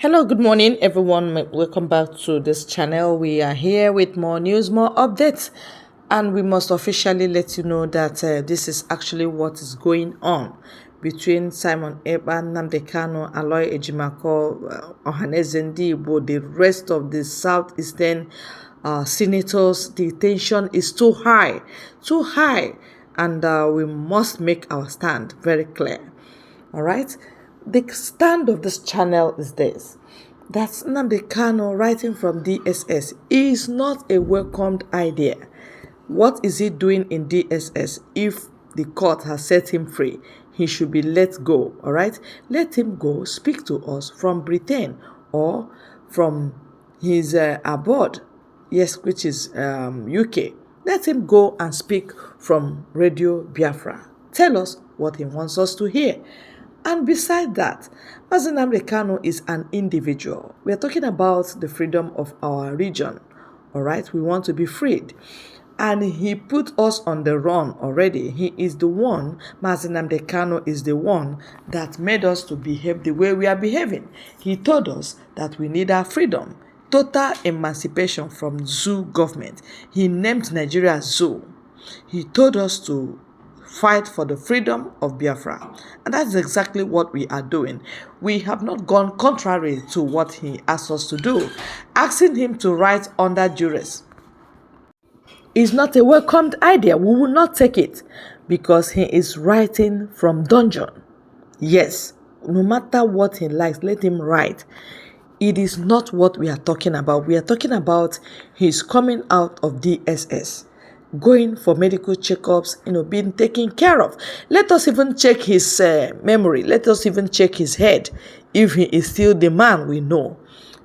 Hello, good morning, everyone. Welcome back to this channel. We are here with more news, more updates, and we must officially let you know that this is actually what is going on between Simon Ekpa, Nnamdi Kanu, Aloy, Ejimakor, Ohanaeze Ndigbo, the rest of the southeastern senators. The tension is too high, and we must make our stand very clear. All right. The stand of this channel is this: that Nnamdi Kanu writing from DSS is not a welcomed idea. What is he doing in DSS? If the court has set him free, he should be let go. All right, let him go speak to us from Britain or from his abode, yes, which is UK. Let him go and speak from Radio Biafra. Tell us what he wants us to hear. And beside that, Nnamdi Kanu is an individual. We are talking about the freedom of our region. All right, we want to be freed. And he put us on the run already. He is the one, Nnamdi Kanu is the one that made us to behave the way we are behaving. He told us that we need our freedom. Total emancipation from zoo government. He named Nigeria zoo. He told us to fight for the freedom of Biafra. And that's exactly what we are doing. We have not gone contrary to what he asked us to do. Asking him to write under duress is not a welcomed idea. We will not take it because he is writing from dungeon. Yes, no matter what he likes, let him write. It is not what we are talking about. We are talking about his coming out of DSS, going for medical checkups, being taken care of. Let us even check his memory. Let us even check his head if he is still the man we know.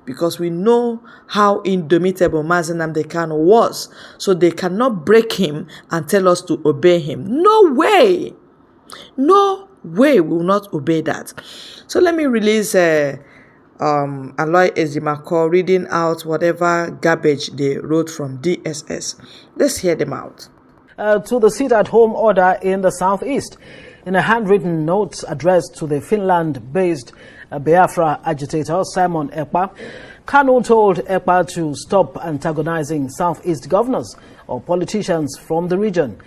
Because we know how indomitable Nnamdi Kanu was. So they cannot break him and tell us to obey him. No way. No way we will not obey that. So let me release Aloy Ejimakor reading out whatever garbage they wrote from DSS. Let's hear them out. To the sit-at-home order in the southeast. In a handwritten note addressed to the Finland-based Biafra agitator Simon Ekpa, Kanu told Ekpa to stop antagonizing southeast governors or politicians from the region.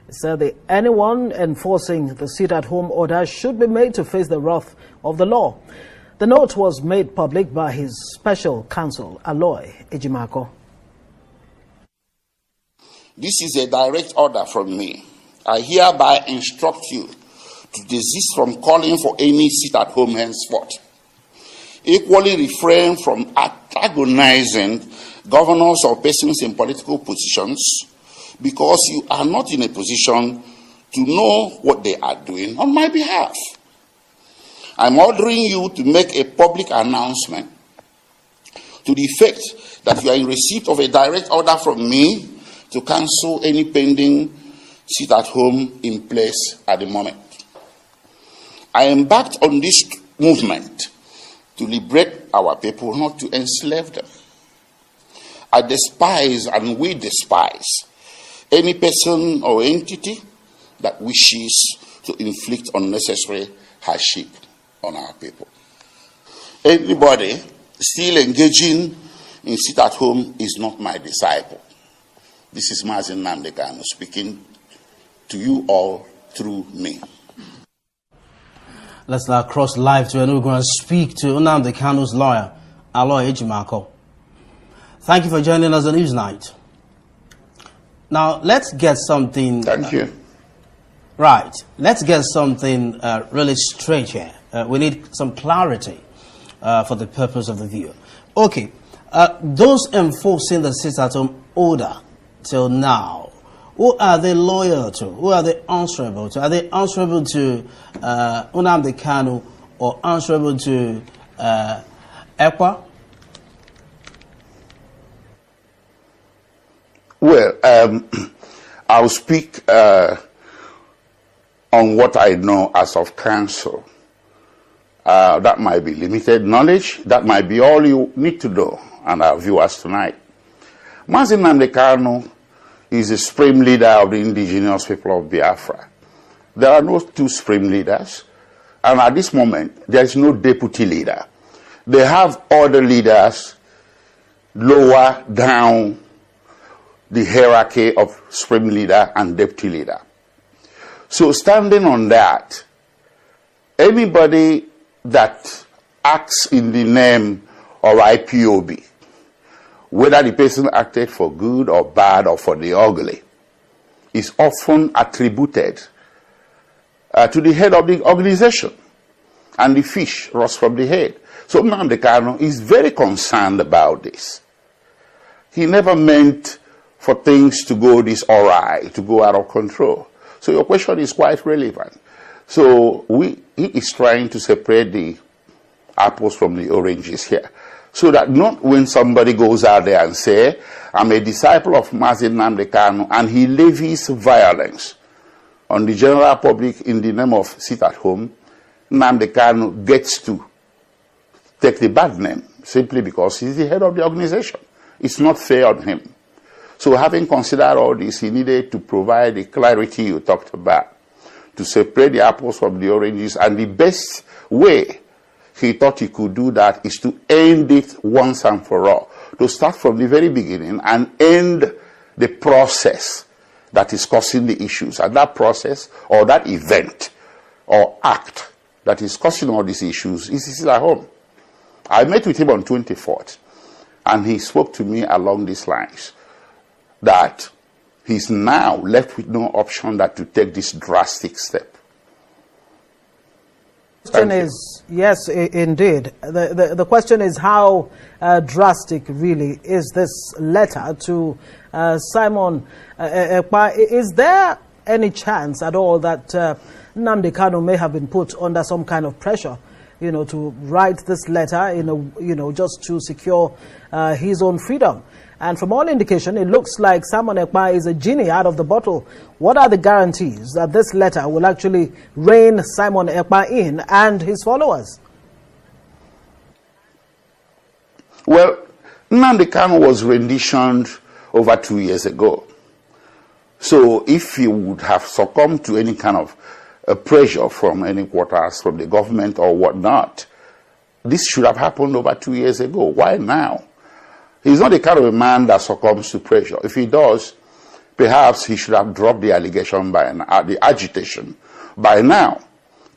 He said that anyone enforcing the sit-at-home order should be made to face the wrath of the law. The note was made public by his special counsel, Aloy Ejimakor. This is a direct order from me. I hereby instruct you to desist from calling for any sit-at-home henceforth. Equally refrain from antagonizing governors or persons in political positions because you are not in a position to know what they are doing on my behalf. I'm ordering you to make a public announcement to the effect that you are in receipt of a direct order from me to cancel any pending sit-at-home in place at the moment. I embarked on this movement to liberate our people, not to enslave them. I despise and we despise any person or entity that wishes to inflict unnecessary hardship on our people. Anybody still engaging in sit-at-home is not my disciple. This is Nnamdi Kanu speaking to you all through me. Let's now cross live to and we're going to speak to Nnamdi Kanu's lawyer, Aloy Ejimakor. Thank you for joining us on Newsnight. Now, let's get something... Thank you. Right. Let's get something really straight here. We need some clarity for the purpose of the viewer. Okay. Those enforcing the sit-at-home order till now, who are they loyal to? Who are they answerable to? Are they answerable to Nnamdi Kanu or answerable to Ekpa? Well, I'll speak on what I know as of counsel. That might be limited knowledge. That might be all you need to know, and our viewers tonight. Nnamdi Kanu is the supreme leader of the indigenous people of Biafra. There are no two supreme leaders, and at this moment, there is no deputy leader. They have other leaders lower down the hierarchy of supreme leader and deputy leader. So standing on that, anybody that acts in the name of IPOB, whether the person acted for good or bad or for the ugly, is often attributed to the head of the organization, and the fish rots from the head. So Nnamdi Kanu is very concerned about this. He never meant for things to go this awry, to go out of control. So your question is quite relevant. So he is trying to separate the apples from the oranges here. So that not when somebody goes out there and say, I'm a disciple of Mazi Nnamdi Kanu, and he levies violence on the general public in the name of sit at home, Nnamdi Kanu gets to take the bad name simply because he's the head of the organization. It's not fair on him. So having considered all this, he needed to provide the clarity you talked about, to separate the apples from the oranges, and the best way he thought he could do that is to end it once and for all, to start from the very beginning and end the process that is causing the issues. And that process or that event or act that is causing all these issues is still at home. I met with him on 24th, and he spoke to me along these lines, that he's now left with no option than to take this drastic step. The question is, yes, indeed. The question is how drastic really is this letter to Simon Ekpa? Is there any chance at all that Nnamdi Kanu may have been put under some kind of pressure, to write this letter, just to secure his own freedom? And from all indication, it looks like Simon Ekpa is a genie out of the bottle. What are the guarantees that this letter will actually rein Simon Ekpa in and his followers? Well, Nnamdi Kanu was renditioned over 2 years ago. So if he would have succumbed to any kind of pressure from any quarters, from the government or whatnot, this should have happened over 2 years ago. Why now? He's not the kind of a man that succumbs to pressure. If he does, perhaps he should have dropped the allegation by the agitation by now,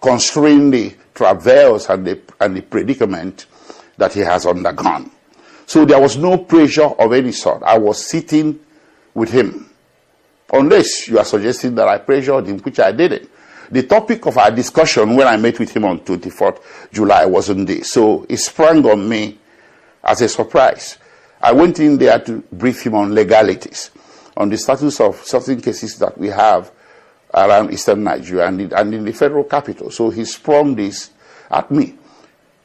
considering the travails and the predicament that he has undergone. So there was no pressure of any sort. I was sitting with him. Unless you are suggesting that I pressured him, which I didn't. The topic of our discussion when I met with him on 24th July wasn't this. So it sprang on me as a surprise. I went in there to brief him on legalities, on the status of certain cases that we have around eastern Nigeria and in the federal capital. So he sprung this at me.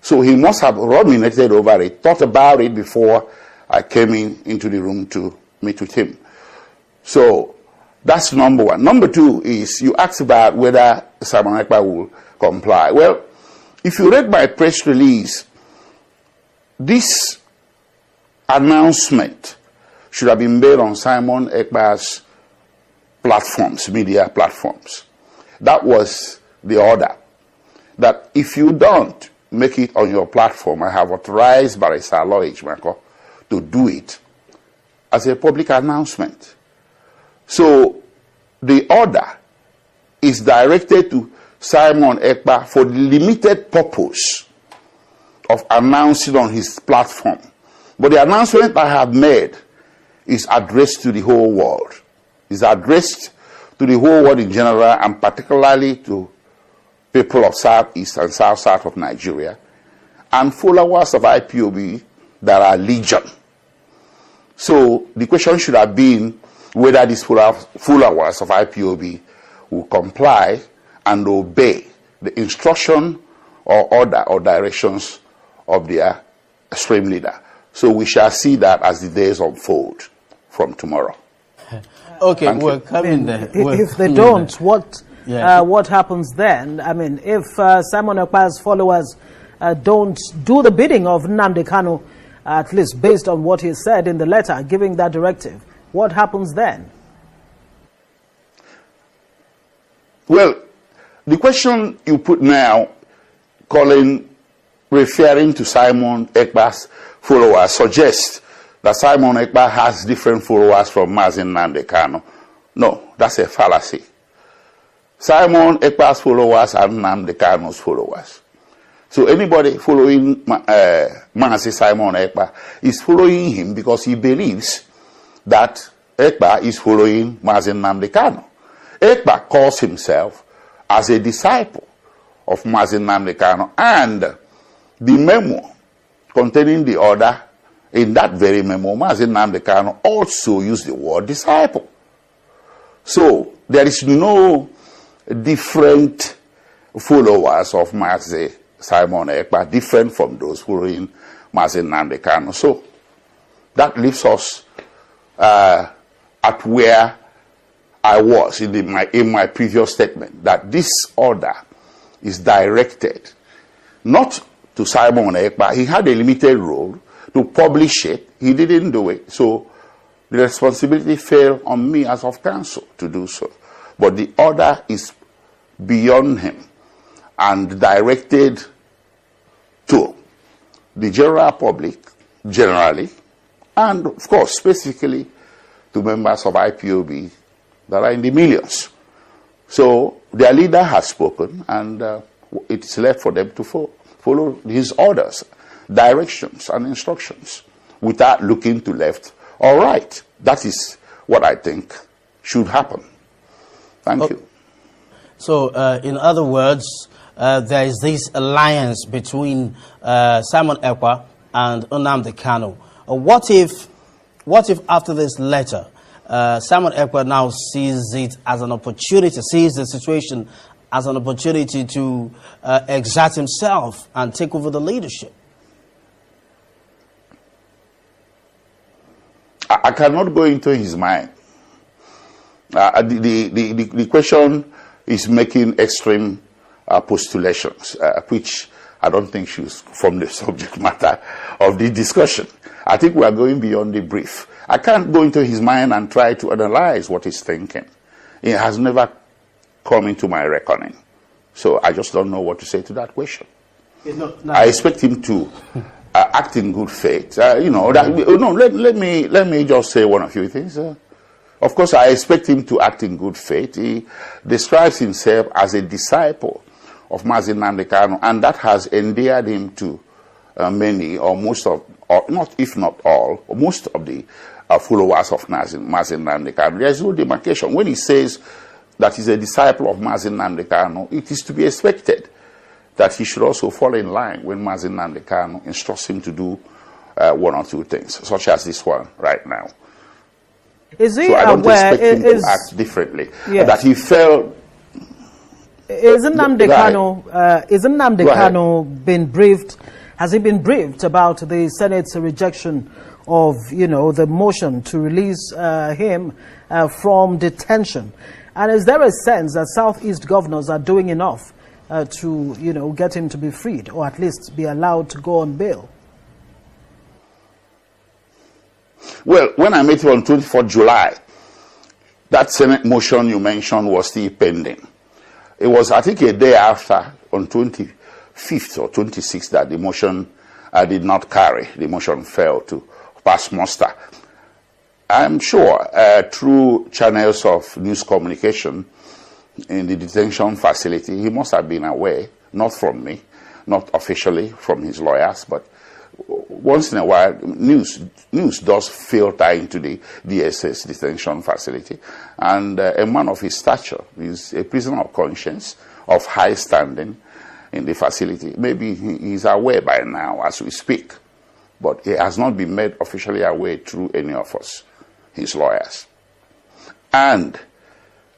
So he must have ruminated over it, thought about it before I came into the room to meet with him. So that's number one. Number two is you asked about whether Simon Ekpa will comply. Well, if you read my press release, this announcement should have been made on Simon Ekpa's platforms, media platforms. That was the order. That if you don't make it on your platform, I have authorized Barr Aloy Ejimakor to do it as a public announcement. So the order is directed to Simon Ekpa for the limited purpose of announcing on his platform. But the announcement I have made is addressed to the whole world. It's addressed to the whole world in general, and particularly to people of Southeast and South of Nigeria, and followers of IPOB that are legion. So the question should have been whether these followers of IPOB will comply and obey the instruction or order or directions of their extreme leader. So we shall see that as the days unfold from tomorrow. Okay, we're coming there. If they don't, what happens then? I mean, if Simon Ekpa's followers don't do the bidding of Nnamdi Kanu, at least based on what he said in the letter giving that directive, what happens then? Well, the question you put now, calling referring to Simon Ekpa's followers suggests that Simon Ekpa has different followers from Mazi Nnamdi Kanu. No, that's a fallacy. Simon Ekpa's followers are Nnamdi Kanu's followers. So anybody following Mazi Simon Ekpa is following him because he believes that Ekpa is following Mazi Nnamdi Kanu. Ekpa calls himself as a disciple of Mazi Nnamdi Kanu, and the memo containing the order, in that very memo, Mazi Nnamdi Kanu also used the word disciple. So there is no different followers of Mazi Simon Ekpa, different from those following Mazi Nnamdi Kanu. So that leaves us at where I was in my previous statement, that this order is directed not to Simon Ekpa. He had a limited role to publish it. He didn't do it. So the responsibility fell on me as of counsel to do so. But the order is beyond him and directed to the general public generally, and of course specifically to members of IPOB that are in the millions. So their leader has spoken, and it's left for them to follow his orders, directions, and instructions without looking to left or right. That is what I think should happen. Thank you. So, in other words, there is this alliance between Simon Ekpa and Nnamdi Kanu. What if after this letter, Simon Ekpa now sees it as an opportunity, sees the situation as an opportunity to exert himself and take over the leadership? I cannot go into his mind. The question is making extreme postulations, which I don't think should form the subject matter of the discussion. I think we are going beyond the brief. I can't go into his mind and try to analyze what he's thinking. It has never come into my reckoning. So I just don't know what to say to that question. I expect him to act in good faith. Let me just say one or few things. Of course, I expect him to act in good faith. He describes himself as a disciple of Mazi Nnamdi Kanu, and that has endeared him to many, or most of, or not, if not all, most of the followers of Mazi Nnamdi Kanu. There is no demarcation. When he says that he's a disciple of Mazi Nnamdi Kanu, it is to be expected that he should also fall in line when Mazi Nnamdi Kanu instructs him to do one or two things, such as this one right now. Is he so I don't aware? expect him to act differently. Yes. That he felt. Isn't Nnamdi Kanu been briefed? Has he been briefed about the Senate's rejection of, the motion to release him from detention? And is there a sense that Southeast governors are doing enough to, get him to be freed, or at least be allowed to go on bail? Well, when I met him on 24th July, that Senate motion you mentioned was still pending. It was, I think, a day after, on 25th or 26th, that the motion did not carry. The motion failed to pass muster. I'm sure through channels of news communication in the detention facility, he must have been aware, not from me, not officially from his lawyers, but once in a while, news does filter into the DSS detention facility. And a man of his stature is a prisoner of conscience, of high standing in the facility. Maybe he is aware by now as we speak, but he has not been made officially aware through any of us, his lawyers. And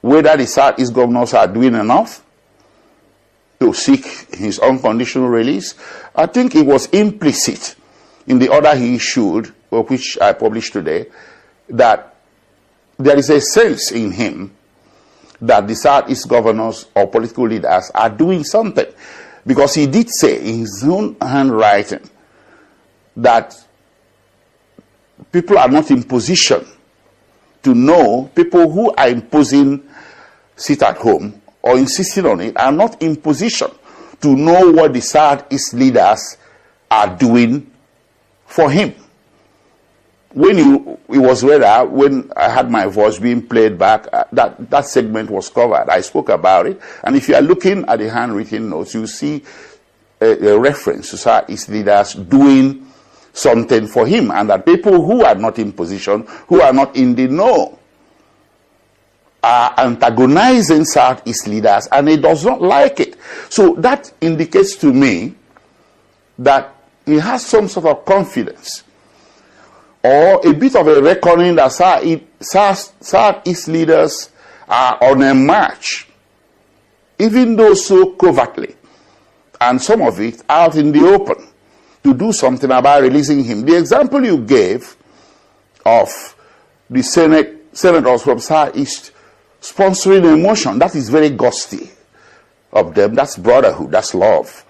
whether the Southeast governors are doing enough to seek his unconditional release, I think it was implicit in the order he issued, which I published today, that there is a sense in him that the Southeast governors or political leaders are doing something. Because he did say in his own handwriting that people are not in position to know, people who are imposing sit at home or insisting on it are not in position to know what the Southeast leaders are doing for him. When it was rather, when I had my voice being played back, that segment was covered. I spoke about it. And if you are looking at the handwritten notes, you see a reference to Southeast leaders doing something for him, and that people who are not in position, who are not in the know, are antagonizing Southeast leaders, and he does not like it. So that indicates to me that he has some sort of confidence or a bit of a reckoning that Southeast leaders are on a march, even though so covertly, and some of it out in the open, to do something about releasing him. The example you gave of the senators from Southeast sponsoring a motion, that is very ghosty of them. That's brotherhood, that's love.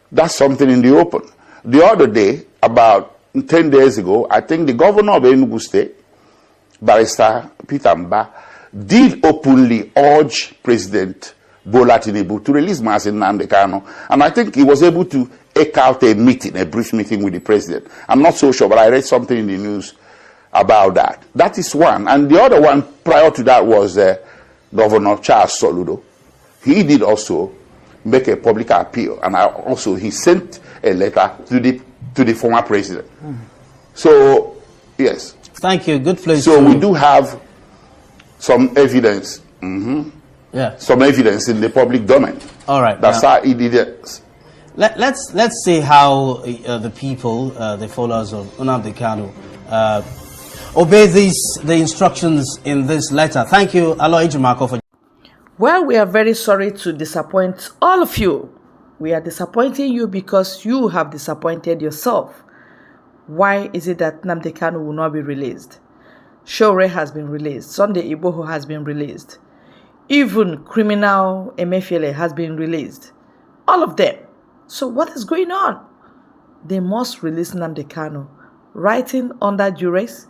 That's something in the open. The other day, about 10 days ago, I think the governor of Enugu State, Barrister Peter Barr, did openly urge President Bola Tinubu to release Mazi Nnamdi Kanu, and I think he was able to eke out a meeting, a brief meeting with the president. I'm not so sure, but I read something in the news about that. That is one. And the other one prior to that was Governor Charles Soludo. He did also make a public appeal, and he sent a letter to the former president. So, yes. Thank you. Good place. So we do have some evidence. Yeah. Some evidence in the public domain. All right. That's how he did it. Let's see how the people, the followers of Nnamdi Kanu, obey the instructions in this letter. Thank you, Aloy Ejimakor, for. Well, we are very sorry to disappoint all of you. We are disappointing you because you have disappointed yourself. Why is it that Nnamdi Kanu will not be released? Shore has been released. Sunday Igboho has been released. Even criminal Emefiele has been released. All of them. So what is going on? They must release Nnamdi Kanu. Writing under duress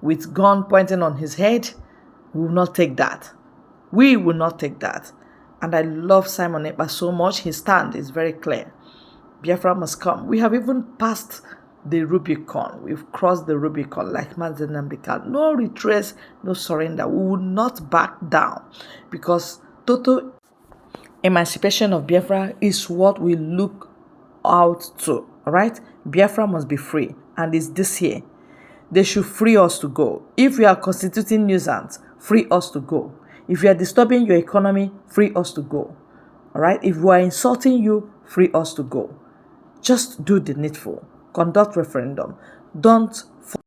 with gun pointing on his head, we will not take that. We will not take that. And I love Simon Ekpa so much. His stand is very clear. Biafra must come. We have even passed the Rubicon. We've crossed the Rubicon like Mazi Nnamdi Kanu. No retreat, no surrender. We will not back down because total emancipation of Biafra is what we look out to. All right? Biafra must be free, and it's this year. They should free us to go. If we are constituting nuisance, free us to go. If you are disturbing your economy, free us to go. All right? If we are insulting you, free us to go. Just do the needful. Conduct referendum. Don't